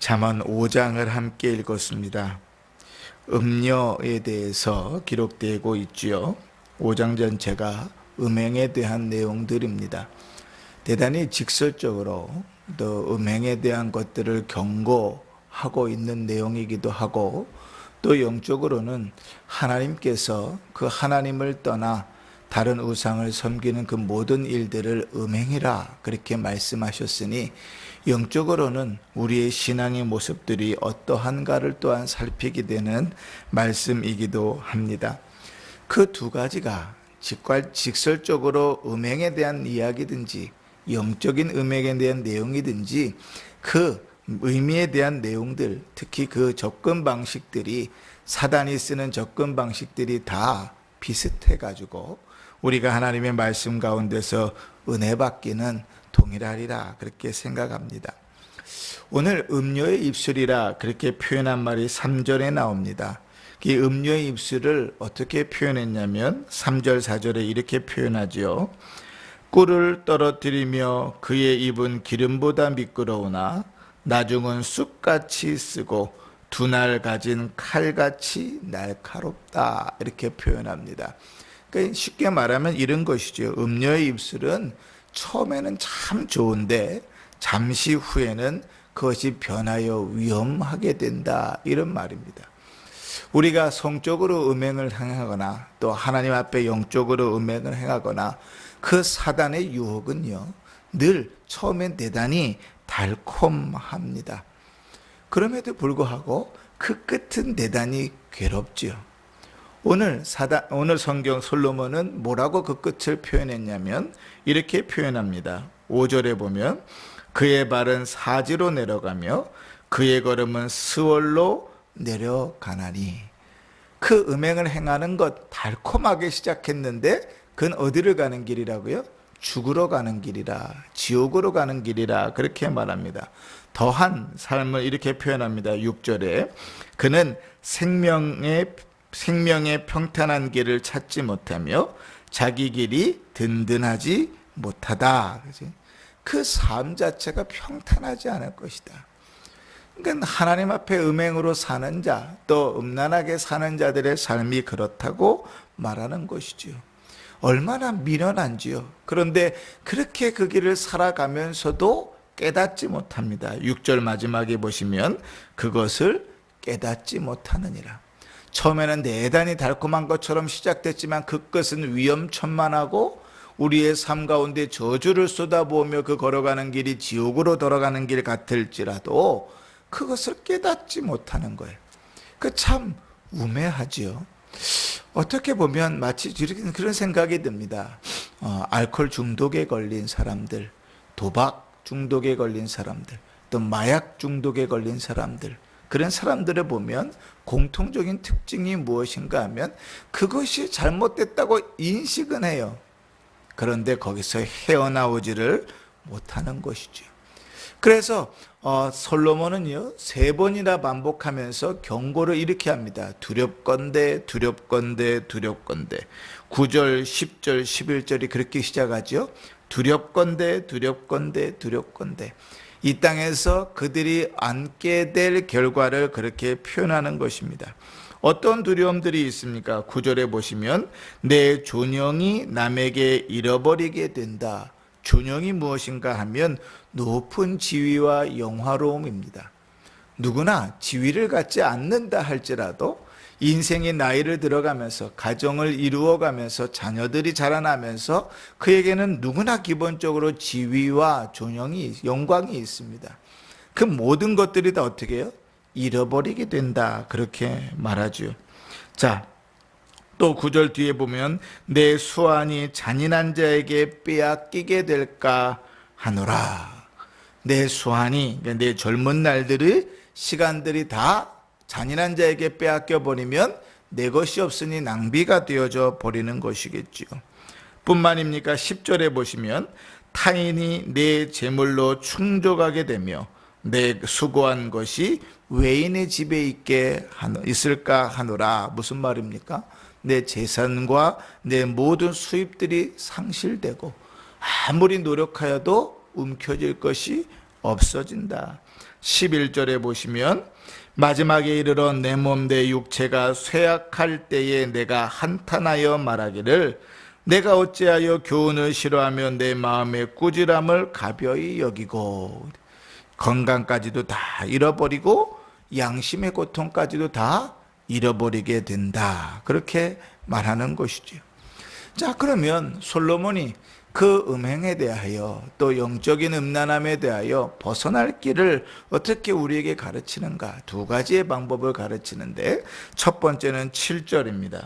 잠언 5장을 함께 읽었습니다. 음녀에 대해서 기록되고 있지요. 5장 전체가 음행에 대한 내용들입니다. 대단히 직설적으로 또 음행에 대한 것들을 경고하고 있는 내용이기도 하고, 또 영적으로는 하나님께서 그 하나님을 떠나 다른 우상을 섬기는 그 모든 일들을 음행이라 그렇게 말씀하셨으니, 영적으로는 우리의 신앙의 모습들이 어떠한가를 또한 살피게 되는 말씀이기도 합니다. 그 두 가지가 직설적으로 음행에 대한 이야기든지 영적인 음행에 대한 내용이든지 그 의미에 대한 내용들, 특히 그 접근 방식들이, 사단이 쓰는 접근 방식들이 다 비슷해가지고 우리가 하나님의 말씀 가운데서 은혜 받기는 동일하리라 그렇게 생각합니다. 오늘 음료의 입술이라 그렇게 표현한 말이 3절에 나옵니다. 이 음료의 입술을 어떻게 표현했냐면 3절 4절에 이렇게 표현하지요. 꿀을 떨어뜨리며 그의 입은 기름보다 미끄러우나 나중은 쑥같이 쓰고 두 날 가진 칼같이 날카롭다 이렇게 표현합니다. 그러니까 쉽게 말하면 이런 것이죠. 음료의 입술은 처음에는 참 좋은데 잠시 후에는 그것이 변하여 위험하게 된다 이런 말입니다. 우리가 성적으로 음행을 행하거나 또 하나님 앞에 영적으로 음행을 행하거나 그 사단의 유혹은요 늘 처음엔 대단히 달콤합니다. 그럼에도 불구하고 그 끝은 대단히 괴롭지요. 오늘 성경 솔로몬은 뭐라고 그 끝을 표현했냐면 이렇게 표현합니다. 5절에 보면 그의 발은 사지로 내려가며 그의 걸음은 스월로 내려가나니. 그 음행을 행하는 것 달콤하게 시작했는데 그건 어디를 가는 길이라고요? 죽으러 가는 길이라, 지옥으로 가는 길이라 그렇게 말합니다. 더한 삶을 이렇게 표현합니다. 6절에 그는 생명의 평탄한 길을 찾지 못하며 자기 길이 든든하지 못하다. 그 삶 자체가 평탄하지 않을 것이다. 그러니까 하나님 앞에 음행으로 사는 자, 또 음란하게 사는 자들의 삶이 그렇다고 말하는 것이죠. 얼마나 미련한지요. 그런데 그렇게 그 길을 살아가면서도 깨닫지 못합니다. 6절 마지막에 보시면 그것을 깨닫지 못하느니라. 처음에는 대단히 달콤한 것처럼 시작됐지만 그것은 위험천만하고 우리의 삶 가운데 저주를 쏟아부으며 그 걸어가는 길이 지옥으로 돌아가는 길 같을지라도 그것을 깨닫지 못하는 거예요. 그 참 우매하지요. 어떻게 보면 마치 그런 생각이 듭니다. 알코올 중독에 걸린 사람들, 도박 중독에 걸린 사람들, 또 마약 중독에 걸린 사람들, 그런 사람들을 보면 공통적인 특징이 무엇인가 하면 그것이 잘못됐다고 인식은 해요. 그런데 거기서 헤어나오지를 못하는 것이죠. 그래서 솔로몬은요 3번이나 반복하면서 경고를 이렇게 합니다. 두렵건대 두렵건대 두렵건대. 9절 10절 11절이 그렇게 시작하죠. 두렵건대 두렵건대 두렵건대. 이 땅에서 그들이 안게 될 결과를 그렇게 표현하는 것입니다. 어떤 두려움들이 있습니까? 9절에 보시면 내 존영이 남에게 잃어버리게 된다. 존영이 무엇인가 하면 높은 지위와 영화로움입니다. 누구나 지위를 갖지 않는다 할지라도 인생의 나이를 들어가면서 가정을 이루어가면서 자녀들이 자라나면서 그에게는 누구나 기본적으로 지위와 존영이, 영광이 있습니다. 그 모든 것들이 다 어떻게 해요? 잃어버리게 된다 그렇게 말하죠. 자, 또 9절 뒤에 보면 내 수완이 잔인한 자에게 빼앗기게 될까 하노라. 내 수완이, 내 젊은 날들의 시간들이 다 잔인한 자에게 빼앗겨 버리면 내 것이 없으니 낭비가 되어져 버리는 것이겠지요. 뿐만입니까? 10절에 보시면 타인이 내 재물로 충족하게 되며 내 수고한 것이 외인의 집에 있을까 하노라. 무슨 말입니까? 내 재산과 내 모든 수입들이 상실되고 아무리 노력하여도 움켜질 것이 없어진다. 11절에 보시면 마지막에 이르러 내 몸 내 육체가 쇠약할 때에 내가 한탄하여 말하기를 내가 어찌하여 교훈을 싫어하며 내 마음의 꾸지람을 가벼이 여기고, 건강까지도 다 잃어버리고 양심의 고통까지도 다 잃어버리게 된다, 그렇게 말하는 것이죠. 자, 그러면 솔로몬이 그 음행에 대하여 또 영적인 음란함에 대하여 벗어날 길을 어떻게 우리에게 가르치는가, 두 가지의 방법을 가르치는데, 첫 번째는 7절입니다.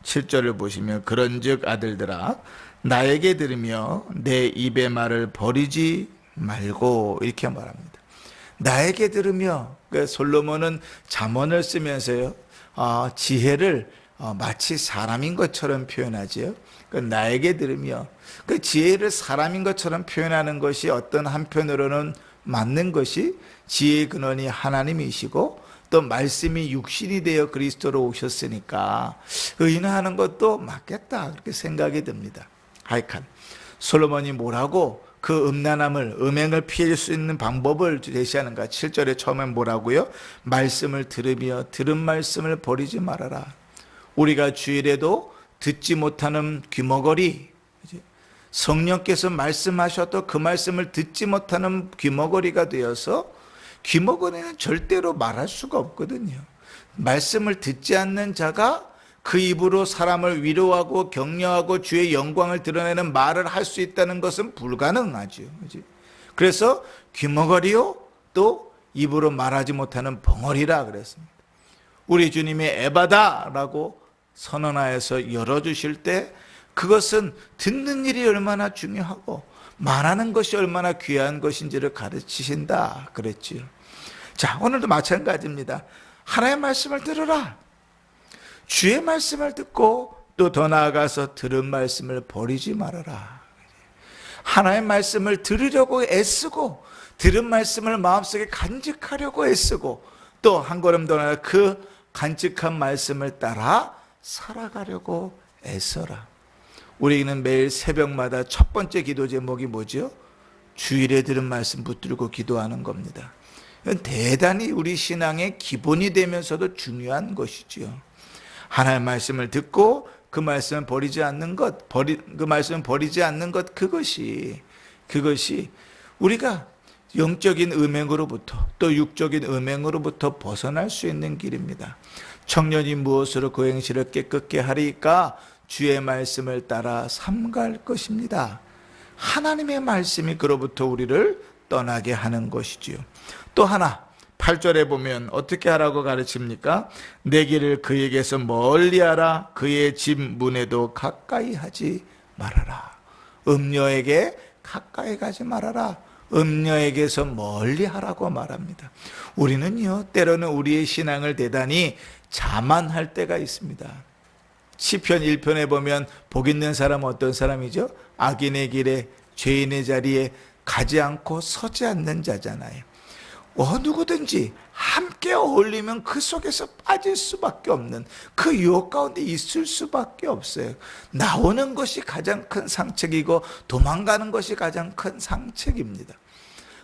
7절을 보시면 그런즉 아들들아 나에게 들으며 내 입의 말을 버리지 말고, 이렇게 말합니다. 나에게 들으며, 솔로몬은 잠언을 쓰면서요, 지혜를 마치 사람인 것처럼 표현하지요. 나에게 들으며, 그 지혜를 사람인 것처럼 표현하는 것이 어떤 한편으로는 맞는 것이, 지혜의 근원이 하나님이시고 또 말씀이 육신이 되어 그리스도로 오셨으니까 의인하는 것도 맞겠다, 그렇게 생각이 듭니다. 하여간 솔로몬이 뭐라고 그 음란함을, 음행을 피할 수 있는 방법을 제시하는가. 7절에 처음엔 뭐라고요? 말씀을 들으며 들은 말씀을 버리지 말아라. 우리가 주일에도 듣지 못하는 귀머거리, 성령께서 말씀하셔도 그 말씀을 듣지 못하는 귀머거리가 되어서, 귀머거리는 절대로 말할 수가 없거든요. 말씀을 듣지 않는 자가 그 입으로 사람을 위로하고 격려하고 주의 영광을 드러내는 말을 할 수 있다는 것은 불가능하죠. 그래서 귀머거리요, 또 입으로 말하지 못하는 벙어리라 그랬습니다. 우리 주님이 에바다라고 선언하여서 열어주실 때 그것은 듣는 일이 얼마나 중요하고 말하는 것이 얼마나 귀한 것인지를 가르치신다 그랬지요. 자, 오늘도 마찬가지입니다. 하나님의 말씀을 들으라. 주의 말씀을 듣고 또 더 나아가서 들은 말씀을 버리지 말아라. 하나님의 말씀을 들으려고 애쓰고 들은 말씀을 마음속에 간직하려고 애쓰고 또 한 걸음 더 나아가 그 간직한 말씀을 따라 살아가려고 애써라. 우리는 매일 새벽마다 첫 번째 기도 제목이 뭐죠? 주일에 들은 말씀 붙들고 기도하는 겁니다. 이건 대단히 우리 신앙의 기본이 되면서도 중요한 것이지요. 하나님의 말씀을 듣고 그 말씀을 버리지 않는 것, 그 말씀을 버리지 않는 것, 그것이 우리가 영적인 음행으로부터 또 육적인 음행으로부터 벗어날 수 있는 길입니다. 청년이 무엇으로 그 행실을 깨끗게 하리까? 주의 말씀을 따라 삼갈 것입니다. 하나님의 말씀이 그로부터 우리를 떠나게 하는 것이지요. 또 하나, 8절에 보면 어떻게 하라고 가르칩니까? 내 길을 그에게서 멀리하라. 그의 집 문에도 가까이 하지 말아라. 음녀에게 가까이 가지 말아라. 음녀에게서 멀리하라고 말합니다. 우리는요, 때로는 우리의 신앙을 대단히 자만할 때가 있습니다. 시편 1편에 보면 복 있는 사람은 어떤 사람이죠? 악인의 길에 죄인의 자리에 가지 않고 서지 않는 자잖아요. 누구든지 함께 어울리면 그 속에서 빠질 수밖에 없는, 그 유혹 가운데 있을 수밖에 없어요. 나오는 것이 가장 큰 상책이고 도망가는 것이 가장 큰 상책입니다.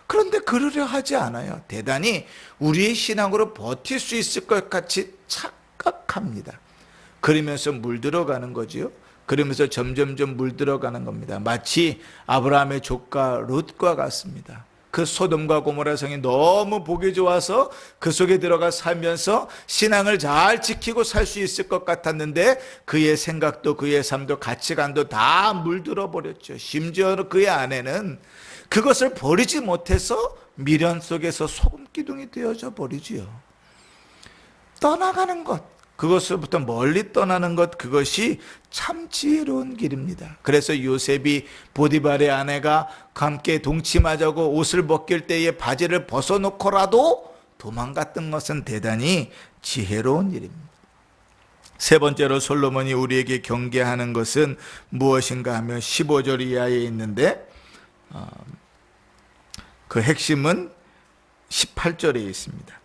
그런데 그러려 하지 않아요. 대단히 우리의 신앙으로 버틸 수 있을 것 같이 착각합니다. 그러면서 물들어가는 거지요. 그러면서 점점점 물들어가는 겁니다. 마치 아브라함의 조카 롯과 같습니다. 그 소돔과 고모라 성이 너무 보기 좋아서 그 속에 들어가 살면서 신앙을 잘 지키고 살 수 있을 것 같았는데 그의 생각도 그의 삶도 가치관도 다 물들어 버렸죠. 심지어 그의 아내는 그것을 버리지 못해서 미련 속에서 소금기둥이 되어져 버리지요. 떠나가는 것, 그것으로부터 멀리 떠나는 것, 그것이 참 지혜로운 길입니다. 그래서 요셉이 보디발의 아내가 함께 동침하자고 옷을 벗길 때에 바지를 벗어놓고라도 도망갔던 것은 대단히 지혜로운 일입니다. 세 번째로 솔로몬이 우리에게 경계하는 것은 무엇인가 하면 15절 이하에 있는데 그 핵심은 18절에 있습니다.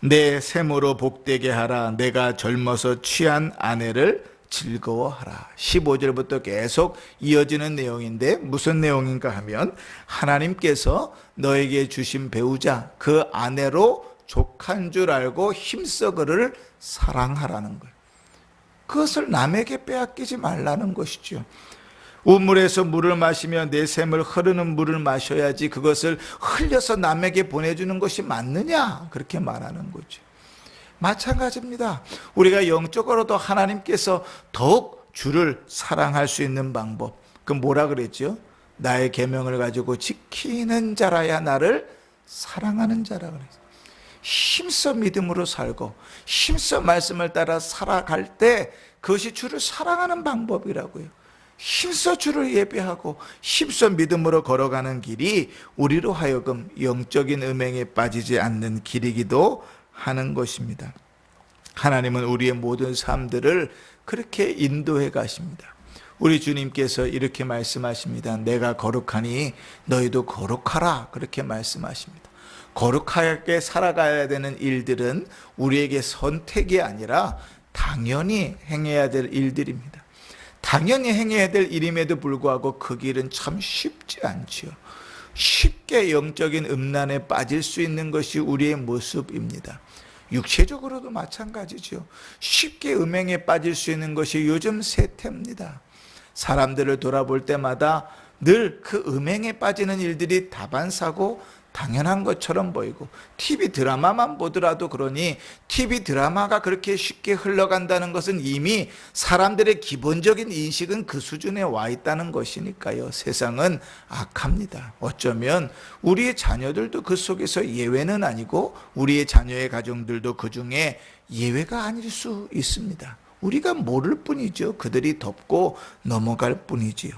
내 셈으로 복되게 하라. 내가 젊어서 취한 아내를 즐거워하라. 15절부터 계속 이어지는 내용인데 무슨 내용인가 하면 하나님께서 너에게 주신 배우자 그 아내로 족한 줄 알고 힘써 그를 사랑하라는 거예요. 그것을 남에게 빼앗기지 말라는 것이죠. 우물에서 물을 마시며 내 샘을 흐르는 물을 마셔야지 그것을 흘려서 남에게 보내주는 것이 맞느냐, 그렇게 말하는 거죠. 마찬가지입니다. 우리가 영적으로도 하나님께서 더욱 주를 사랑할 수 있는 방법, 그 뭐라 그랬죠? 나의 계명을 가지고 지키는 자라야 나를 사랑하는 자라 그랬어요. 힘써 믿음으로 살고 힘써 말씀을 따라 살아갈 때 그것이 주를 사랑하는 방법이라고요. 힘써 주를 예배하고 힘써 믿음으로 걸어가는 길이 우리로 하여금 영적인 음행에 빠지지 않는 길이기도 하는 것입니다. 하나님은 우리의 모든 삶들을 그렇게 인도해 가십니다. 우리 주님께서 이렇게 말씀하십니다. 내가 거룩하니 너희도 거룩하라, 그렇게 말씀하십니다. 거룩하게 살아가야 되는 일들은 우리에게 선택이 아니라 당연히 행해야 될 일들입니다. 당연히 행해야 될 일임에도 불구하고 그 길은 참 쉽지 않지요. 쉽게 영적인 음란에 빠질 수 있는 것이 우리의 모습입니다. 육체적으로도 마찬가지죠. 쉽게 음행에 빠질 수 있는 것이 요즘 세태입니다. 사람들을 돌아볼 때마다 늘 그 음행에 빠지는 일들이 다반사고 당연한 것처럼 보이고, TV 드라마만 보더라도 그러니 TV 드라마가 그렇게 쉽게 흘러간다는 것은 이미 사람들의 기본적인 인식은 그 수준에 와 있다는 것이니까요. 세상은 악합니다. 어쩌면 우리의 자녀들도 그 속에서 예외는 아니고 우리의 자녀의 가정들도 그 중에 예외가 아닐 수 있습니다. 우리가 모를 뿐이죠. 그들이 덮고 넘어갈 뿐이지요.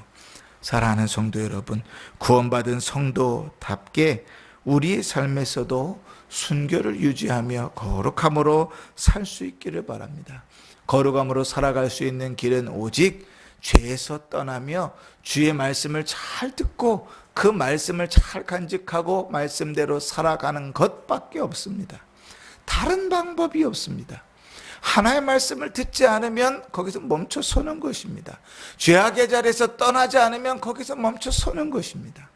사랑하는 성도 여러분, 구원받은 성도답게 우리의 삶에서도 순결을 유지하며 거룩함으로 살 수 있기를 바랍니다. 거룩함으로 살아갈 수 있는 길은 오직 죄에서 떠나며 주의 말씀을 잘 듣고 그 말씀을 잘 간직하고 말씀대로 살아가는 것밖에 없습니다. 다른 방법이 없습니다. 하나의 말씀을 듣지 않으면 거기서 멈춰 서는 것입니다. 죄악의 자리에서 떠나지 않으면 거기서 멈춰 서는 것입니다.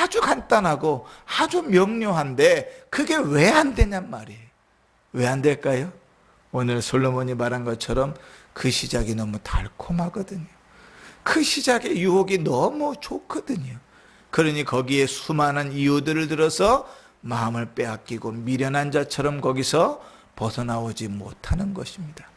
아주 간단하고 아주 명료한데 그게 왜 안 되냔 말이에요. 왜 안 될까요? 오늘 솔로몬이 말한 것처럼 그 시작이 너무 달콤하거든요. 그 시작의 유혹이 너무 좋거든요. 그러니 거기에 수많은 이유들을 들어서 마음을 빼앗기고 미련한 자처럼 거기서 벗어나오지 못하는 것입니다.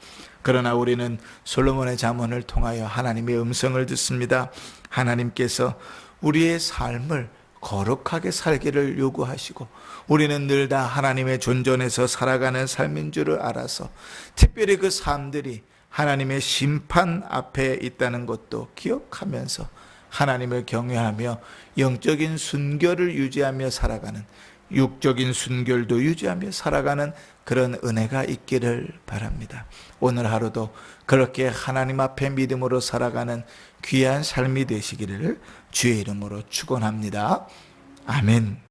그러나 우리는 솔로몬의 잠언을 통하여 하나님의 음성을 듣습니다. 하나님께서 우리의 삶을 거룩하게 살기를 요구하시고 우리는 늘 다 하나님의 존전에서 살아가는 삶인 줄을 알아서 특별히 그 삶들이 하나님의 심판 앞에 있다는 것도 기억하면서 하나님을 경외하며 영적인 순결을 유지하며 살아가는, 육적인 순결도 유지하며 살아가는 그런 은혜가 있기를 바랍니다. 오늘 하루도 그렇게 하나님 앞에 믿음으로 살아가는 귀한 삶이 되시기를 주의 이름으로 축원합니다. 아멘.